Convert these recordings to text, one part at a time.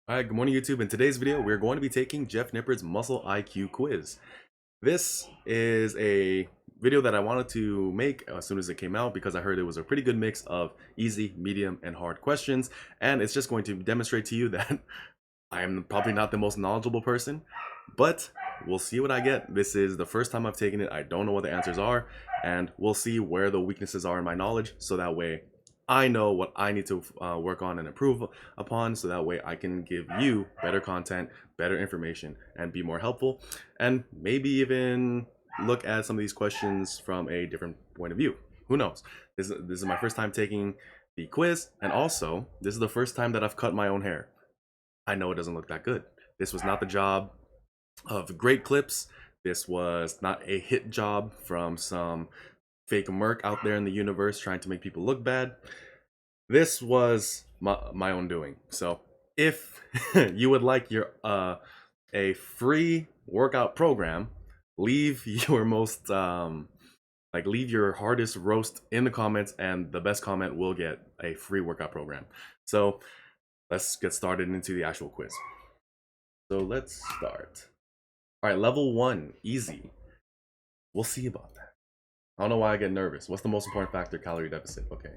Alright, good morning YouTube. In today's video, we're going to be taking Jeff Nippard's Muscle IQ quiz. This is a video that I wanted to make as soon as it came out because I heard it was a pretty good mix of easy, medium, and hard questions. And it's just going to demonstrate to you that I am probably not the most knowledgeable person, but we'll see what I get. This is the first time I've taken it. I don't know what the answers are, and we'll see where the weaknesses are in my knowledge so that way I know what I need to work on and improve upon so that way I can give you better content, better information, and be more helpful, and maybe even look at some of these questions from a different point of view. Who knows? This is my first time taking the quiz, and also this is the first time that I've cut my own hair. I know it doesn't look that good. This was not the job of great clips. This was not a hit job from some fake merc out there in the universe trying to make people look bad. This was my own doing. So if you would like your a free workout program, leave your most leave your hardest roast in the comments, and the best comment will get a free workout program. So let's get started into the actual quiz. So let's start. All right, level 1, easy. We'll see about that. I don't know why I get nervous. What's the most important factor? Calorie deficit. Okay.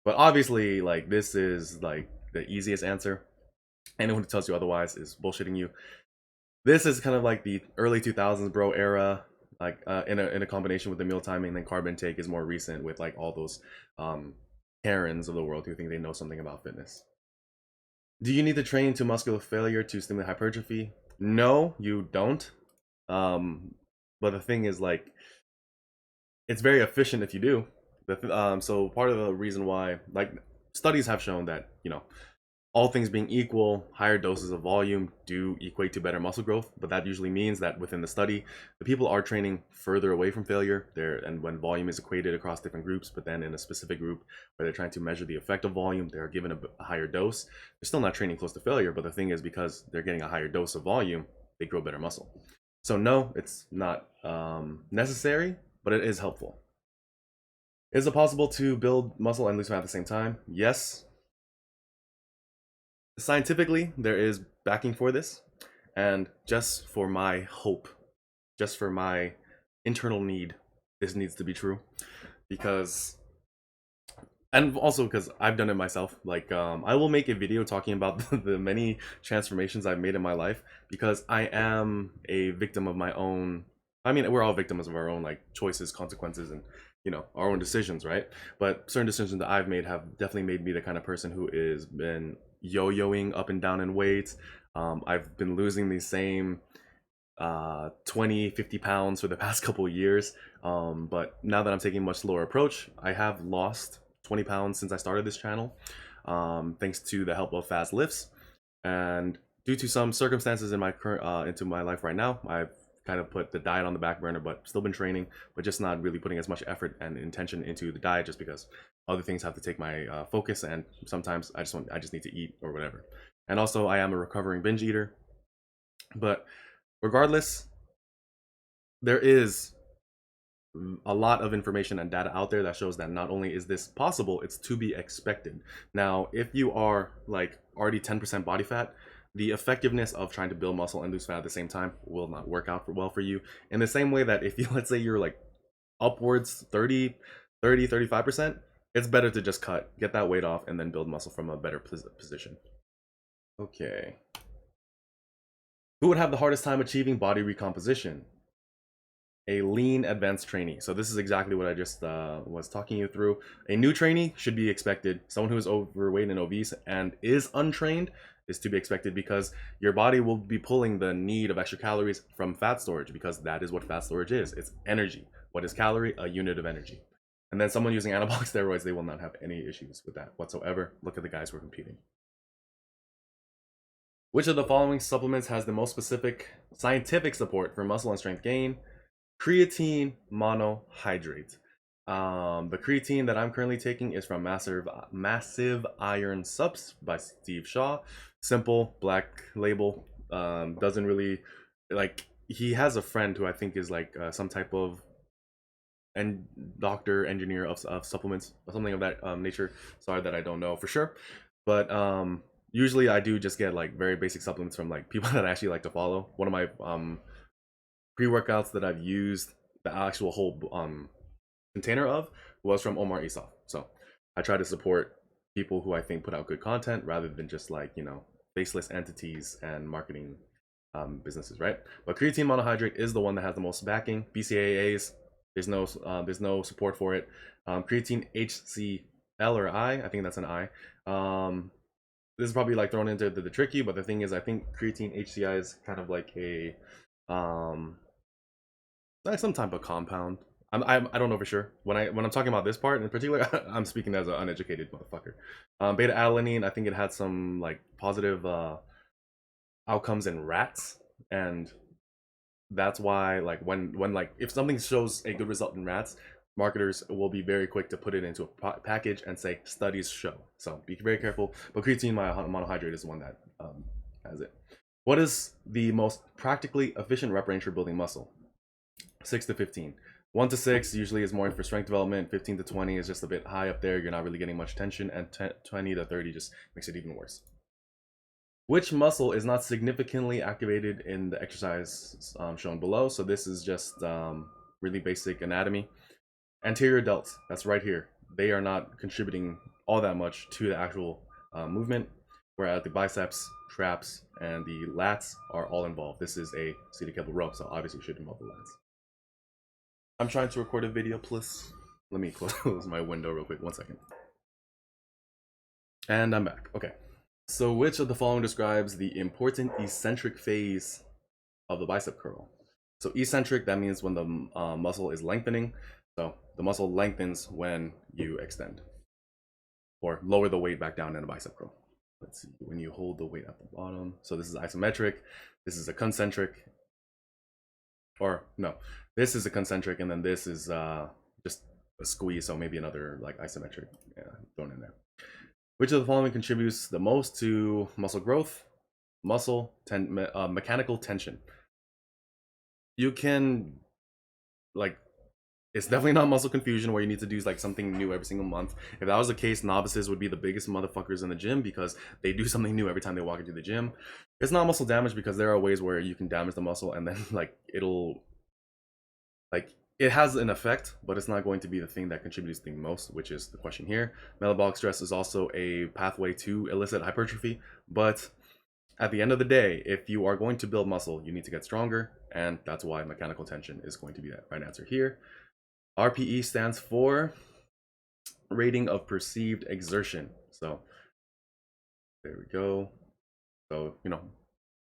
But obviously, like, this is like the easiest answer. Anyone who tells you otherwise is bullshitting you. This is kind of like the early 2000s bro era, like in a combination with the meal timing. And then carb intake is more recent with like all those Karens of the world who think they know something about fitness. Do you need to train to muscular failure to stimulate hypertrophy? No, you don't. But the thing is, like, it's very efficient if you do. So part of the reason why, like, studies have shown that, all things being equal, higher doses of volume do equate to better muscle growth. But that usually means that within the study, the people are training further away from failure there, and when volume is equated across different groups, but then in a specific group where they're trying to measure the effect of volume, they are given a higher dose. They're still not training close to failure, but the thing is, because they're getting a higher dose of volume, they grow better muscle. So no, it's not necessary, but it is helpful. Is it possible to build muscle and lose fat at the same time? Yes. Scientifically, there is backing for this, and just for my hope, just for my internal need, this needs to be true, because, and also because I've done it myself. Like, I will make a video talking about the many transformations I've made in my life, because I am a victim of my own. I mean, we're all victims of our own, like, choices, consequences, and our own decisions, right? But certain decisions that I've made have definitely made me the kind of person who is been yo-yoing up and down in weight. I've been losing the same 20-50 pounds for the past couple of years, but now that I'm taking a much slower approach, I have lost 20 pounds since I started this channel, thanks to the help of fast lifts. And due to some circumstances in my current into my life right now, I've kind of put the diet on the back burner, but still been training, but just not really putting as much effort and intention into the diet, just because other things have to take my focus, and sometimes I just need to eat or whatever. And also, I am a recovering binge eater. But regardless, there is a lot of information and data out there that shows that not only is this possible, it's to be expected. Now, if you are like already 10% body fat, the effectiveness of trying to build muscle and lose fat at the same time will not work out well for you. In the same way that if you, let's say you're like upwards 35%, it's better to just cut, get that weight off, and then build muscle from a better position. Okay. Who would have the hardest time achieving body recomposition? A lean advanced trainee. So this is exactly what I just was talking you through. A new trainee should be expected. Someone who is overweight and obese and is untrained is to be expected, because your body will be pulling the need of extra calories from fat storage, because that is what fat storage is. It's energy. What is calorie? A unit of energy. And then someone using anabolic steroids, they will not have any issues with that whatsoever. Look at the guys who are competing. Which of the following supplements has the most specific scientific support for muscle and strength gain? Creatine monohydrate. The creatine that I'm currently taking is from Massive Iron Subs by Steve Shaw. Simple, black label. Doesn't really, like, he has a friend who I think is like some type of doctor, engineer of supplements, or something of that nature. Sorry that I don't know for sure, but Usually I do just get like very basic supplements from like people that I actually like to follow. One of my pre-workouts that I've used the actual whole container of was from Omar Isaf. So I try to support people who I think put out good content rather than just like, you know, faceless entities and marketing businesses, right? But creatine monohydrate is the one that has the most backing. BCAAs, there's no support for it. Creatine HCl or I think that's an I. This is probably like thrown into the tricky, but the thing is, I think creatine HCI is kind of like a like some type of compound. I don't know for sure. When I'm talking about this part in particular, I'm speaking as an uneducated motherfucker. Beta alanine, I think it had some like positive outcomes in rats, and that's why like when like if something shows a good result in rats, marketers will be very quick to put it into a package and say studies show. So be very careful. But creatine monohydrate is the one that has it. What is the most practically efficient rep range for building muscle? 6 to 15. 1 to 6 usually is more for strength development. 15 to 20 is just a bit high up there. You're not really getting much tension, and 20 to 30 just makes it even worse. Which muscle is not significantly activated in the exercise shown below? So this is just really basic anatomy. Anterior delts, that's right here. They are not contributing all that much to the actual movement, whereas the biceps, traps, and the lats are all involved. This is a seated kettlebell row, so obviously it should involve the lats. I'm trying to record a video, plus let me close my window real quick, 1 second. And I'm back. Okay. So which of the following describes the important eccentric phase of the bicep curl? So eccentric, that means when the muscle is lengthening. So the muscle lengthens when you extend or lower the weight back down in a bicep curl. Let's see, when you hold the weight at the bottom. So this is isometric, this is a concentric, or no, this is a concentric, and then this is just a squeeze, so maybe another like isometric thrown in there. Which of the following contributes the most to muscle growth? Mechanical tension. You can, like, it's definitely not muscle confusion where you need to do like something new every single month. If that was the case, novices would be the biggest motherfuckers in the gym because they do something new every time they walk into the gym. It's not muscle damage because there are ways where you can damage the muscle and then like it'll, like, it has an effect, but it's not going to be the thing that contributes the most, which is the question here. Metabolic stress is also a pathway to elicit hypertrophy, but at the end of the day, if you are going to build muscle, you need to get stronger, and that's why mechanical tension is going to be that right answer here. RPE stands for rating of perceived exertion. So there we go. So, you know,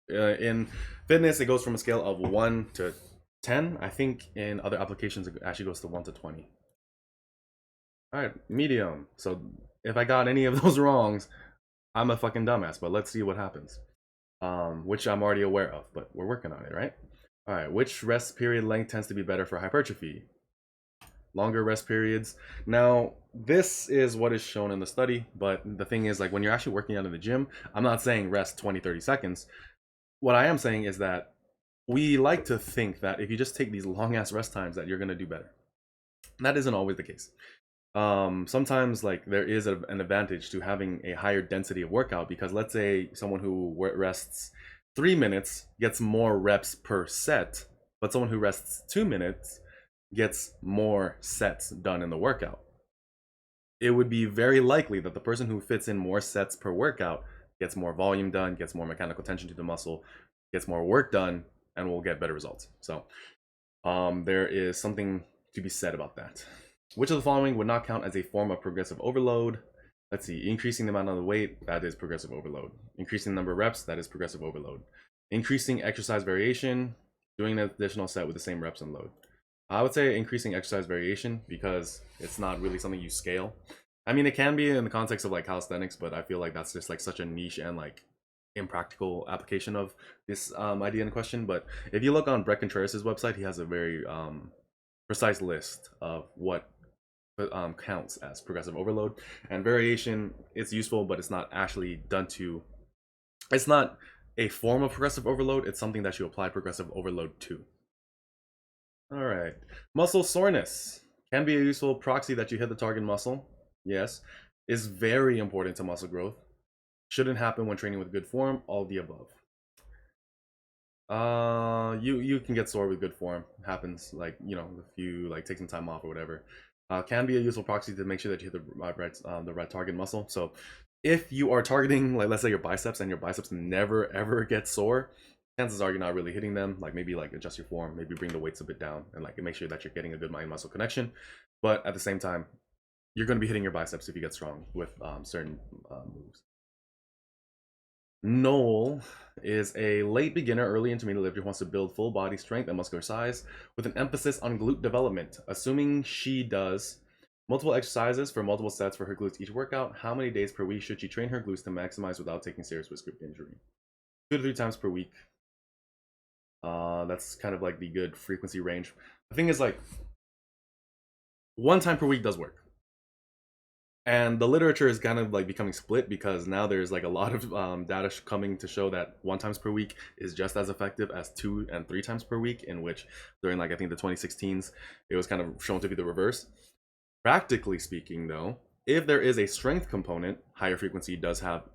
in fitness, it goes from a scale of 1 to 10. I think in other applications, it actually goes to 1 to 20. All right, medium. So if I got any of those wrongs, I'm a fucking dumbass, but let's see what happens. Which I'm already aware of, but we're working on it, right? All right, which rest period length tends to be better for hypertrophy? Longer rest periods. Now, this is what is shown in the study, but the thing is, like, when you're actually working out in the gym, I'm not saying rest 20-30 seconds. What I am saying is that we like to think that if you just take these long ass rest times that you're going to do better. That isn't always the case. Sometimes like there is an advantage to having a higher density of workout, because let's say someone who rests 3 minutes gets more reps per set, but someone who rests 2 minutes gets more sets done in the workout. It would be very likely that the person who fits in more sets per workout gets more volume done, gets more mechanical tension to the muscle, gets more work done, and will get better results. So there is something to be said about that. Which of the following would not count as a form of progressive overload? Let's see, increasing the amount of the weight, that is progressive overload. Increasing the number of reps, that is progressive overload. Increasing exercise variation, doing an additional set with the same reps and load. I would say increasing exercise variation because it's not really something you scale. I mean, it can be in the context of like calisthenics, but I feel like that's just like such a niche and like impractical application of this idea in question. But if you look on Brett Contreras' website, he has a very precise list of what counts as progressive overload. And variation, it's useful, but it's not actually done to, it's not a form of progressive overload, it's something that you apply progressive overload to. All right, muscle soreness can be a useful proxy that you hit the target muscle. Yes, is very important to muscle growth. Shouldn't happen when training with good form. All the above. You can get sore with good form. It happens, like, you know, if you like take some time off or whatever. Can be a useful proxy to make sure that you hit the right target muscle. So if you are targeting, like, let's say your biceps, and your biceps never ever get sore, chances are you're not really hitting them. Like, maybe like adjust your form, maybe bring the weights a bit down, and like make sure that you're getting a good mind muscle connection. But at the same time, you're going to be hitting your biceps if you get strong with certain moves. Noel is a late beginner, early intermediate lifter who wants to build full body strength and muscular size with an emphasis on glute development. Assuming she does multiple exercises for multiple sets for her glutes each workout, how many days per week should she train her glutes to maximize without taking serious risk of injury? 2 to 3 times per week. That's kind of like the good frequency range. The thing is, like, 1 time per week does work. And the literature is kind of like becoming split, because now there's like a lot of data coming to show that 1 times per week is just as effective as 2 and 3 times per week, in which during, like, I think the 2016s, it was kind of shown to be the reverse. Practically speaking, though, if there is a strength component, higher frequency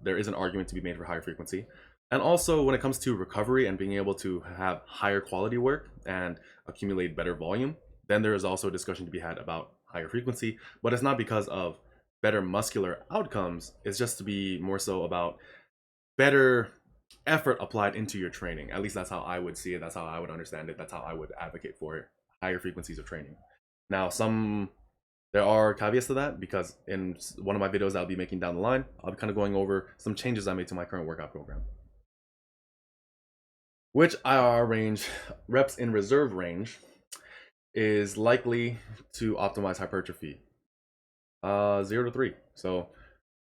there is an argument to be made for higher frequency. And also, when it comes to recovery and being able to have higher quality work and accumulate better volume, then there is also a discussion to be had about higher frequency. But it's not because of better muscular outcomes, it's just to be more so about better effort applied into your training. At least that's how I would see it, that's how I would understand it, that's how I would advocate for it. Higher frequencies of training. Now, there are caveats to that, because in one of my videos I'll be making down the line, I'll be kind of going over some changes I made to my current workout program. Which IRR range, reps in reserve range, is likely to optimize hypertrophy? 0 to 3. So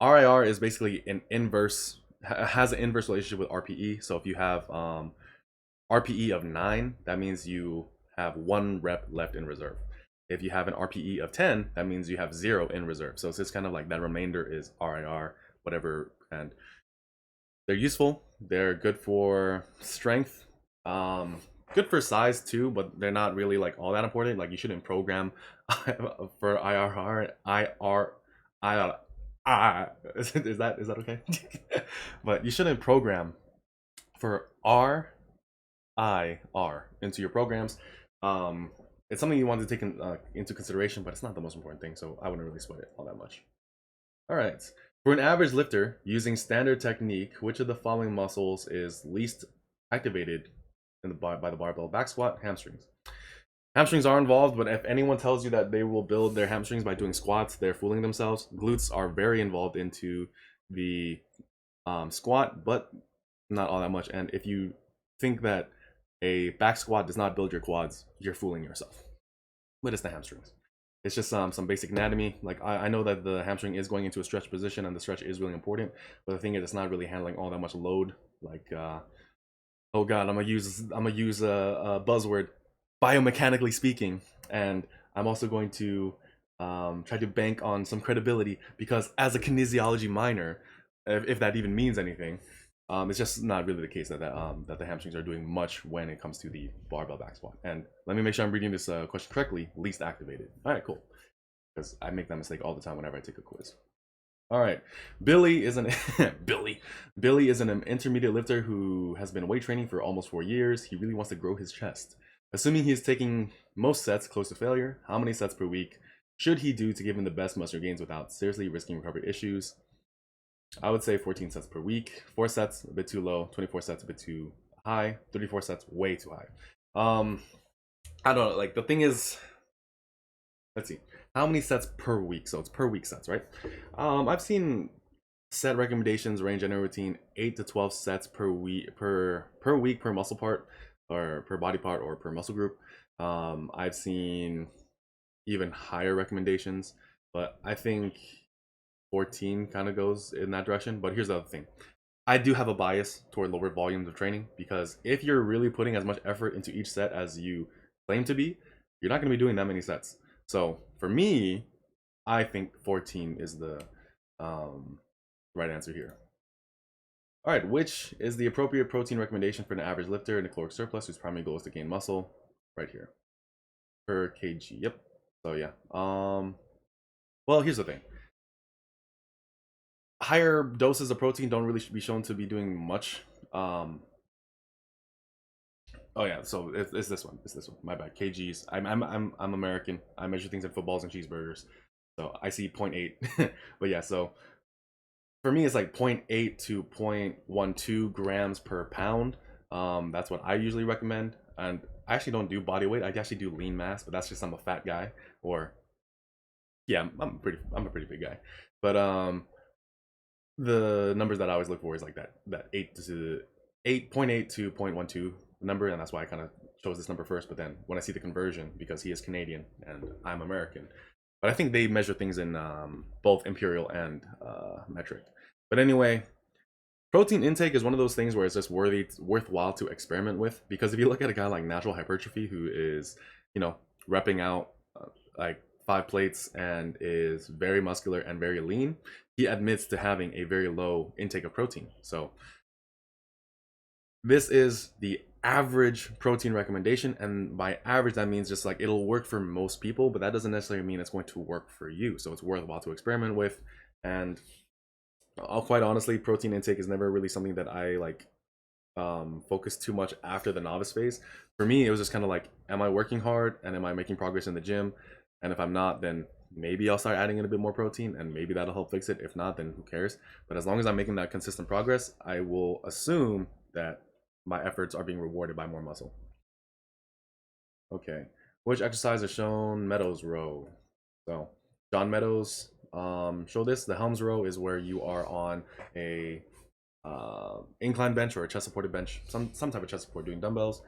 RIR is basically has an inverse relationship with RPE. So if you have RPE of 9, that means you have 1 rep left in reserve. If you have an RPE of 10, that means you have 0 in reserve. So it's just kind of like that remainder is RIR, whatever. And they're useful. They're good for strength. Good for size too, but they're not really like all that important. Like, you shouldn't program for is that okay? But you shouldn't program for RIR into your programs. It's something you want to take into consideration, but it's not the most important thing, so I wouldn't really sweat it all that much. All right. For an average lifter using standard technique, which of the following muscles is least activated by the barbell? Back squat, hamstrings. Hamstrings are involved, but if anyone tells you that they will build their hamstrings by doing squats, they're fooling themselves. Glutes are very involved into the squat, but not all that much. And if you think that a back squat does not build your quads, you're fooling yourself. But it's the hamstrings. It's just some basic anatomy. Like, I know that the hamstring is going into a stretch position, and the stretch is really important, but the thing is, it's not really handling all that much load. Like, oh god, I'm gonna use a buzzword, biomechanically speaking, and I'm also going to try to bank on some credibility, because as a kinesiology minor, if that even means anything, it's just not really the case that the hamstrings are doing much when it comes to the barbell back squat. And let me make sure I'm reading this question correctly. Least activated. All right, cool. Because I make that mistake all the time whenever I take a quiz. All right, Billy is an Billy is an intermediate lifter who has been weight training for almost 4 years. He really wants to grow his chest. Assuming he is taking most sets close to failure, how many sets per week should he do to give him the best muscle gains without seriously risking recovery issues? I would say 14 sets per week. 4 sets a bit too low. 24 sets a bit too high. 34 sets way too high. I don't know. Like, the thing is, let's see, how many sets per week? So it's per week sets, right? I've seen set recommendations range anywhere between 8 to 12 sets per week per muscle part, or per body part, or per muscle group. I've seen even higher recommendations, but I think 14 kind of goes in that direction. But here's the other thing. I do have a bias toward lower volumes of training, because if you're really putting as much effort into each set as you claim to be, you're not going to be doing that many sets. So for me, I think 14 is the right answer here. All right, which is the appropriate protein recommendation for an average lifter in a caloric surplus whose primary goal is to gain muscle? Right here, per kg. Yep. So yeah. Well, here's the thing. higher doses of protein don't really be shown to be doing much. Oh yeah, so it's this one. It's this one. My bad. KGs. I'm American. I measure things in footballs and cheeseburgers. So I see point 0.8. But yeah, so for me it's like 0.8 to 0.12 grams per pound. That's what I usually recommend. And I actually don't do body weight. I actually do lean mass, but that's just I'm a fat guy. Or yeah, I'm a pretty big guy. But the numbers that I always look for is like that 8.8 to 0.12 number, and that's why I kind of chose this number first. But then when I see the conversion, because he is Canadian and I'm American, but I think they measure things in both imperial and metric. But anyway, protein intake is one of those things where it's just worthwhile to experiment with, because if you look at a guy like Natural Hypertrophy, who is, you know, repping out like 5 plates and is very muscular and very lean, he admits to having a very low intake of protein. So this is the average protein recommendation, and by average that means just like it'll work for most people, but that doesn't necessarily mean it's going to work for you. So it's worthwhile to experiment with. And I'll quite honestly, protein intake is never really something that I like focus too much after the novice phase. For me, it was just kind of like, am I working hard and am I making progress in the gym? And if I'm not, then maybe I'll start adding in a bit more protein and maybe that'll help fix it. If not, then who cares? But as long as I'm making that consistent progress, I will assume that my efforts are being rewarded by more muscle. Okay, which exercise is shown? Meadows row. So John Meadows show this. The Helms row is where you are on a incline bench or a chest supported bench, some type of chest support doing dumbbells.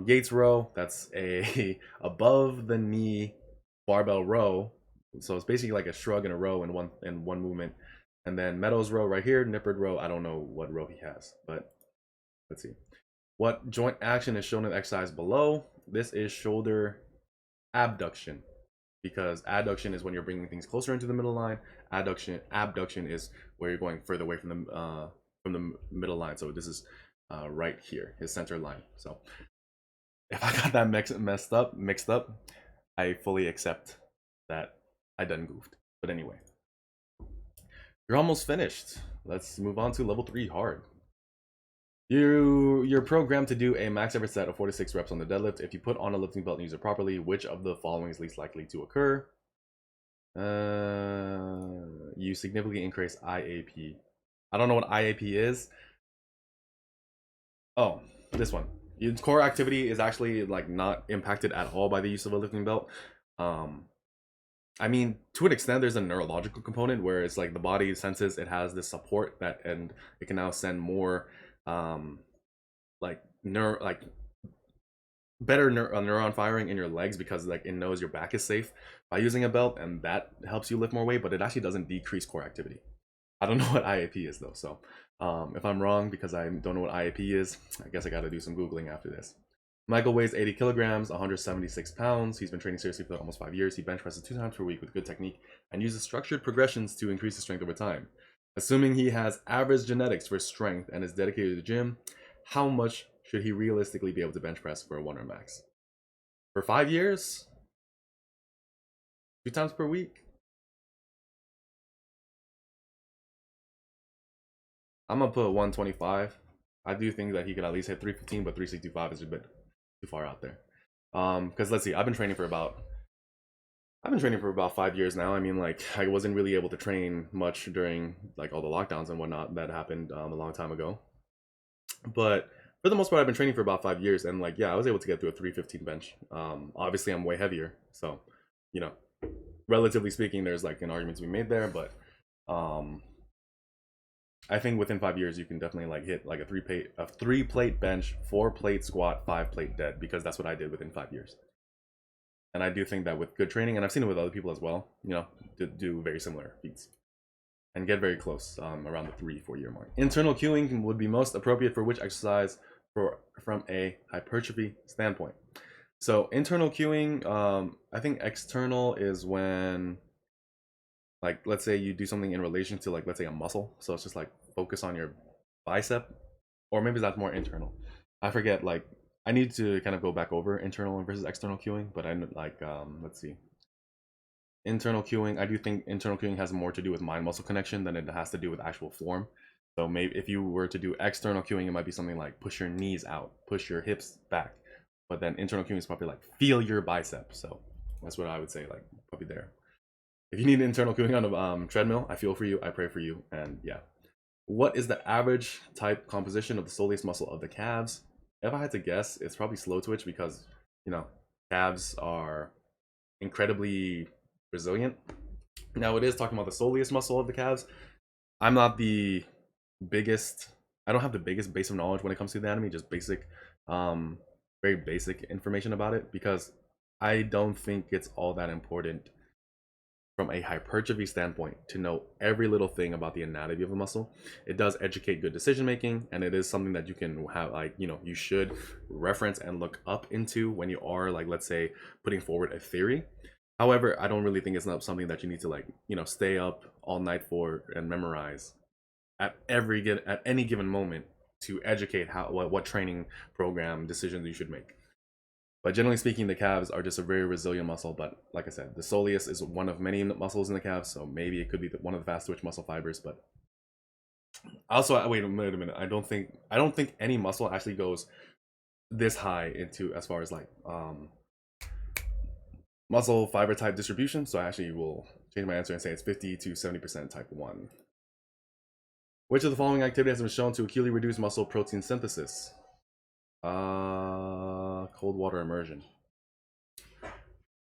Yates row, that's a above the knee barbell row. So it's basically like a shrug and a row in one movement. And then Meadows row right here, Nippard row. I don't know what row he has, but let's see. What joint action is shown in the exercise below? This is shoulder abduction, because adduction is when you're bringing things closer into the middle line. Abduction is where you're going further away from the middle line. So this is right here, his center line. So if I got that mixed up, I fully accept that I done goofed. But anyway, you're almost finished. Let's move on to level 3 hard. You're programmed to do a max effort set of 46 reps on the deadlift. If you put on a lifting belt and use it properly, which of the following is least likely to occur? You significantly increase IAP. I don't know what IAP is. Oh, this one. Your core activity is actually like not impacted at all by the use of a lifting belt. I mean, to an extent, there's a neurological component where it's like the body senses it has this support that, and it can now send more like better neuron firing in your legs, because like it knows your back is safe by using a belt, and that helps you lift more weight, but it actually doesn't decrease core activity. I don't know what IAP is though, so if I'm wrong because I don't know what IAP is, I guess I got to do some googling after this. Michael weighs 80 kilograms, 176 pounds. He's been training seriously for almost 5 years. He bench presses 2 times per week with good technique and uses structured progressions to increase his strength over time. Assuming he has average genetics for strength and is dedicated to the gym, how much should he realistically be able to bench press for a 1 rep max? For 5 years? 2 times per week? I'm gonna put 125. I do think that he could at least hit 315, but 365 is a bit too far out there. Because let's see, I've been training for about 5 years now. I mean, like, I wasn't really able to train much during like all the lockdowns and whatnot that happened a long time ago. But for the most part, I've been training for about 5 years, and like, yeah, I was able to get through a 315 bench. Obviously, I'm way heavier, so you know, relatively speaking, there's like an argument to be made there. But I think within 5 years, you can definitely like hit like a 3-plate bench, 4-plate squat, 5-plate dead, because that's what I did within 5 years. And I do think that with good training, and I've seen it with other people as well, you know, do very similar feats and get very close around the 3-4 year mark. Internal cueing would be most appropriate for which exercise from a hypertrophy standpoint? So internal cueing, I think external is when, like, let's say you do something in relation to, like, let's say a muscle. So it's just like focus on your bicep, or maybe that's more internal. I forget, like, I need to kind of go back over internal versus external cueing, but I'm like, let's see. internal cueing, I do think internal cueing has more to do with mind muscle connection than it has to do with actual form. So maybe if you were to do external cueing, it might be something like push your knees out, push your hips back. But then internal cueing is probably like feel your bicep. So that's what I would say, like probably there. If you need internal cueing on a treadmill, I feel for you, I pray for you, and yeah. What is the average type composition of the soleus muscle of the calves? If I had to guess, it's probably slow twitch because, you know, calves are incredibly resilient. Now it is talking about the soleus muscle of the calves. I'm not the biggest, I don't have the biggest base of knowledge when it comes to the anatomy, just basic, um, very basic information about it because I don't think it's all that important from a hypertrophy standpoint to know every little thing about the anatomy of the muscle. It does educate good decision making, and it is something that you can have, like, you know, you should reference and look up into when you are, like, let's say, putting forward a theory. However, I don't really think it's not something that you need to, like, you know, stay up all night for and memorize at any given moment to educate how what training program decisions you should make. But generally speaking, the calves are just a very resilient muscle. But like I said, the soleus is one of many muscles in the calves, so maybe it could be one of the fast twitch muscle fibers. But also, wait a minute. I don't think any muscle actually goes this high into as far as like muscle fiber type distribution. So I actually will change my answer and say it's 50 to 70% type 1. Which of the following activity has been shown to acutely reduce muscle protein synthesis? Cold water immersion.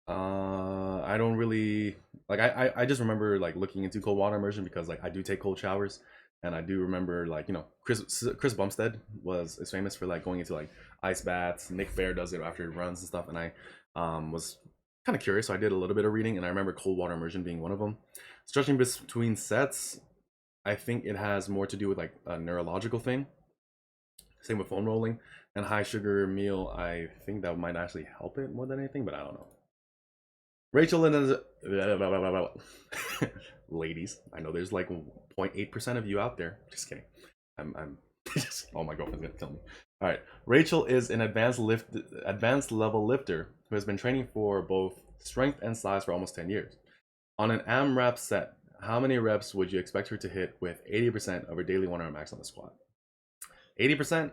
I don't really like. I just remember like looking into cold water immersion because like I do take cold showers, and I do remember like, you know, Chris Bumstead is famous for like going into like ice baths. Nick Fair does it after he runs and stuff, and I was kind of curious, so I did a little bit of reading, and I remember cold water immersion being one of them. Stretching between sets, I think it has more to do with like a neurological thing. Same with foam rolling and high sugar meal. I think that might actually help it more than anything, but I don't know. Rachel and ladies, I know there's like 0.8% of you out there. Just kidding. I'm just, oh, my girlfriend's gonna kill me. All right, Rachel is an advanced level lifter who has been training for both strength and size for almost 10 years. On an AMRAP set, how many reps would you expect her to hit with 80% of her daily 1 hour max on the squat? 80%?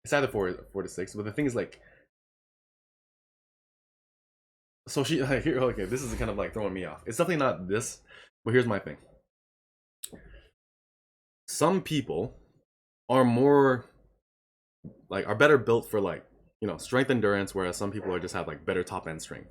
It's either 4 to 6, but the thing is like, so she here, okay, this is kind of like throwing me off. It's definitely not this, but here's my thing. Some people are more like are better built for like, you know, strength endurance, whereas some people are just have like better top end strength.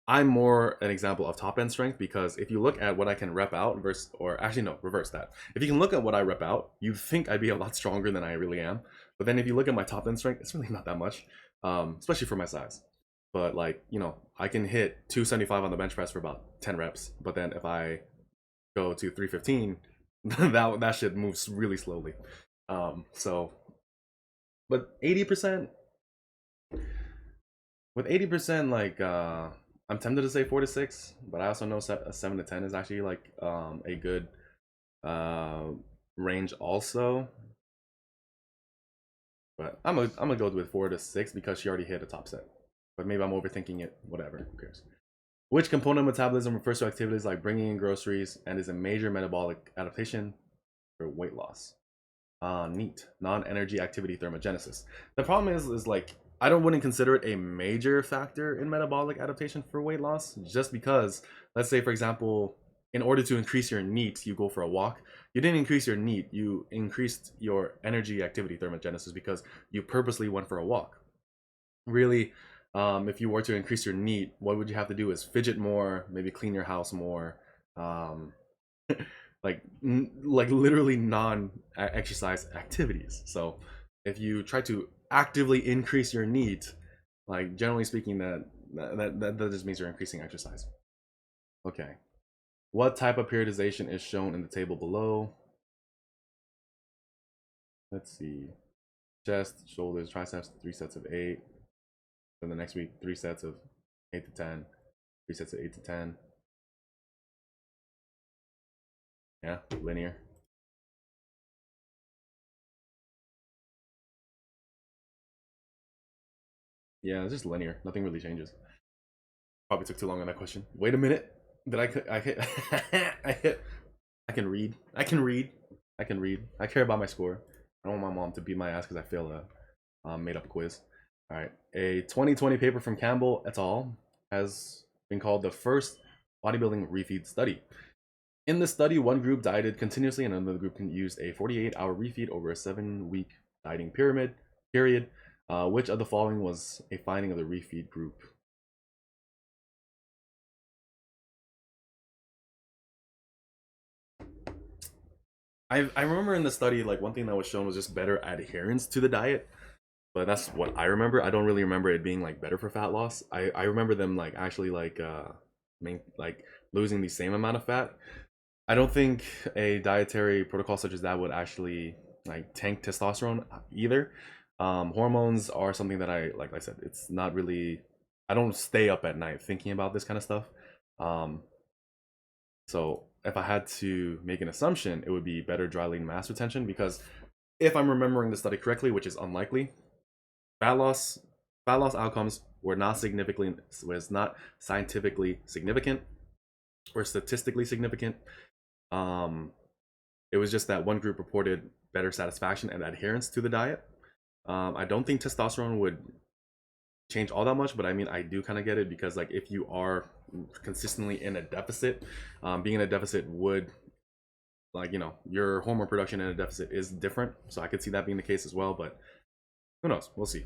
I'm more an example of top end strength because if you look at what I can rep out versus, or actually no, reverse that. If you can look at what I rep out, you think I'd be a lot stronger than I really am. But then if you look at my top end strength, it's really not that much, especially for my size. But like, you know, I can hit 275 on the bench press for about 10 reps. But then if I go to 315, that shit moves really slowly. So, but 80%, with 80%, like I'm tempted to say 4 to 6, but I also know 7 to 10 is actually like a good uh range also. But I'm gonna go with 4 to 6 because she already hit a top set. But maybe I'm overthinking it. Whatever, who cares? Which component of metabolism refers to activities like bringing in groceries and is a major metabolic adaptation for weight loss? Neat. Non-energy activity thermogenesis. The problem is like I wouldn't consider it a major factor in metabolic adaptation for weight loss, just because, let's say for example, in order to increase your NEAT, you go for a walk. You didn't increase your NEAT, you increased your energy activity thermogenesis because you purposely went for a walk. Really, if you were to increase your NEAT, what would you have to do is fidget more, maybe clean your house more, um, like literally non-exercise activities. So if you try to actively increase your NEAT, like generally speaking, that just means you're increasing exercise. Okay. What type of periodization is shown in the table below? Let's see. Chest, shoulders, triceps, 3 sets of 8. Then the next week, 3 sets of 8 to 10. 3 sets of 8 to 10. Yeah, linear. Yeah, it's just linear. Nothing really changes. Probably took too long on that question. Wait a minute. Did I hit? I hit. I can read. I can read. I can read. I care about my score. I don't want my mom to beat my ass because I failed a made up quiz. All right. A 2020 paper from Campbell et al. Has been called the first bodybuilding refeed study. In the study, one group dieted continuously and another group used a 48-hour refeed over a 7-week dieting period. Which of the following was a finding of the refeed group? I remember in the study, like one thing that was shown was just better adherence to the diet, but that's what I remember. I don't really remember it being like better for fat loss. I remember them like actually like losing the same amount of fat. I don't think a dietary protocol such as that would actually like tank testosterone either. Hormones are something that like I said, it's not really. I don't stay up at night thinking about this kind of stuff. Um, so if I had to make an assumption, it would be better dry lean mass retention because if I'm remembering the study correctly, which is unlikely, fat loss outcomes were not scientifically significant or statistically significant. It was just that one group reported better satisfaction and adherence to the diet. I don't think testosterone would change all that much, but I mean, I do kind of get it because like if you are consistently in a deficit, being in a deficit would like, you know, your hormone production in a deficit is different. So I could see that being the case as well, but who knows? We'll see.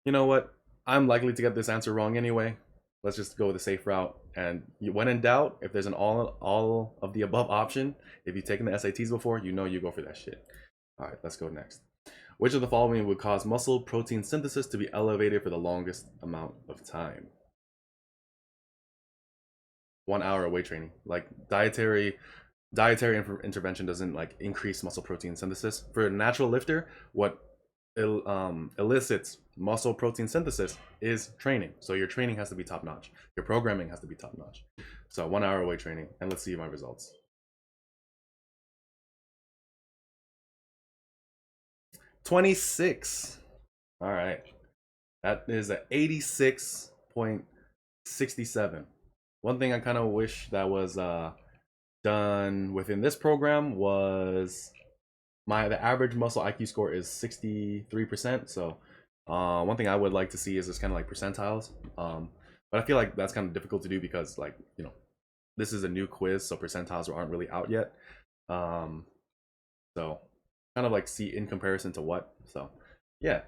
You know what? I'm likely to get this answer wrong anyway. Let's just go the safe route. And when in doubt, if there's an all of the above option, if you've taken the SATs before, you know you go for that shit. All right, let's go next. Which of the following would cause muscle protein synthesis to be elevated for the longest amount of time? 1 hour of weight training. Like dietary intervention doesn't like increase muscle protein synthesis. For a natural lifter, what elicits muscle protein synthesis is training. So your training has to be top notch. Your programming has to be top notch. So 1 hour of weight training, and let's see my results. 26. All right. That is a 86.67. One thing I kind of wish that was done within this program was the average muscle IQ score is 63%. So one thing I would like to see is just kind of like percentiles. But I feel like that's kind of difficult to do because like, you know, this is a new quiz, so percentiles aren't really out yet. So kind of like see in comparison to what. So yeah,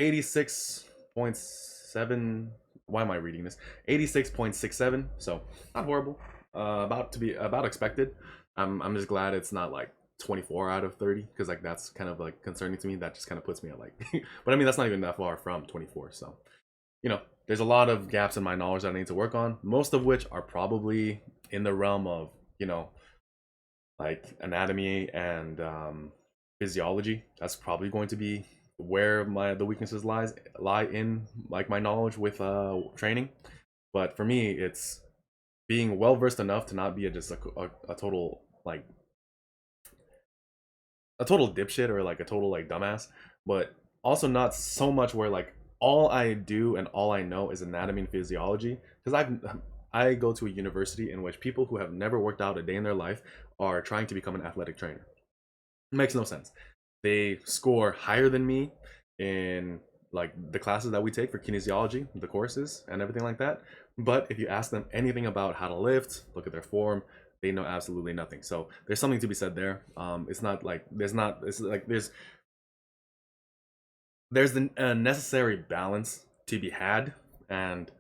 86.7. Why am I reading this? 86.67. So not horrible. About expected. I'm just glad it's not like 24 out of 30 because like that's kind of like concerning to me. That just kind of puts me at like but I mean that's not even that far from 24. So you know, there's a lot of gaps in my knowledge that I need to work on, most of which are probably in the realm of, you know, like anatomy and physiology. That's probably going to be where the weaknesses lie in like my knowledge with training. But for me, it's being well versed enough to not be just a total like a total dipshit or like a total like dumbass, but also not so much where like all I do and all I know is anatomy and physiology. Because I go to a university in which people who have never worked out a day in their life are trying to become an athletic trainer. It makes no sense. They score higher than me in like the classes that we take for kinesiology, the courses and everything like that. But if you ask them anything about how to lift, look at their form, they know absolutely nothing. So there's something to be said there. It's not like there's a necessary balance to be had, and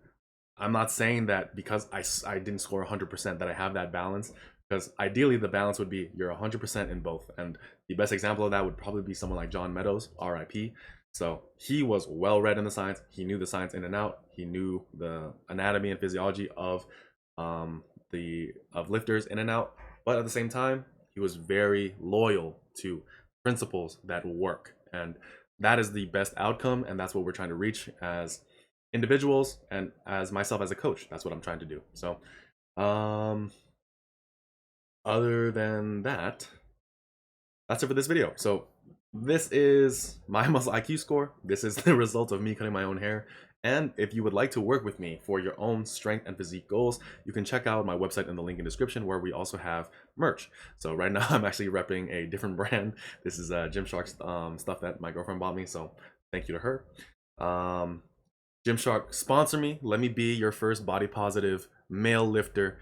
I'm not saying that because I didn't score 100% that I have that balance, because ideally the balance would be you're 100% in both. And the best example of that would probably be someone like John Meadows, RIP. So he was well read in the science. He knew the science in and out. He knew the anatomy and physiology of lifters in and out. But at the same time, he was very loyal to principles that work, and that is the best outcome. And that's what we're trying to reach as individuals and as myself as a coach. That's what I'm trying to do. So other than that, that's it for this video. So this is my muscle IQ score. This is the result of me cutting my own hair And if you would like to work with me for your own strength and physique goals, you can check out my website in the link in the description, where we also have merch. So right now I'm actually repping a different brand. This is Gymshark stuff that my girlfriend bought me, so thank you to her. Gymshark, sponsor me. Let me be your first body positive male lifter.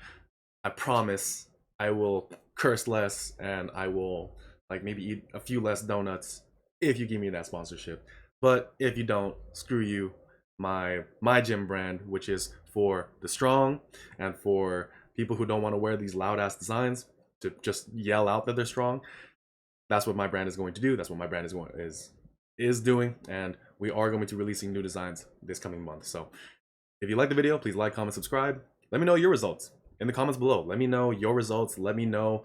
I promise I will curse less, and I will like maybe eat a few less donuts if you give me that sponsorship. But if you don't, screw you. My gym brand, which is for the strong and for people who don't want to wear these loud ass designs to just yell out that they're strong. That's what my brand is going to do. That's what my brand is doing, and we are going to be releasing new designs this coming month. So if you like the video, please like, comment, subscribe. Let me know your results in the comments below. Let me know your results. Let me know,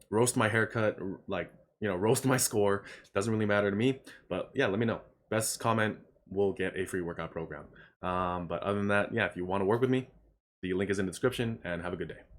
roast my haircut, like, you know, roast my score. Doesn't really matter to me, but yeah, let me know. Best comment will get a free workout program. But other than that, yeah, if you want to work with me, the link is in the description, and have a good day.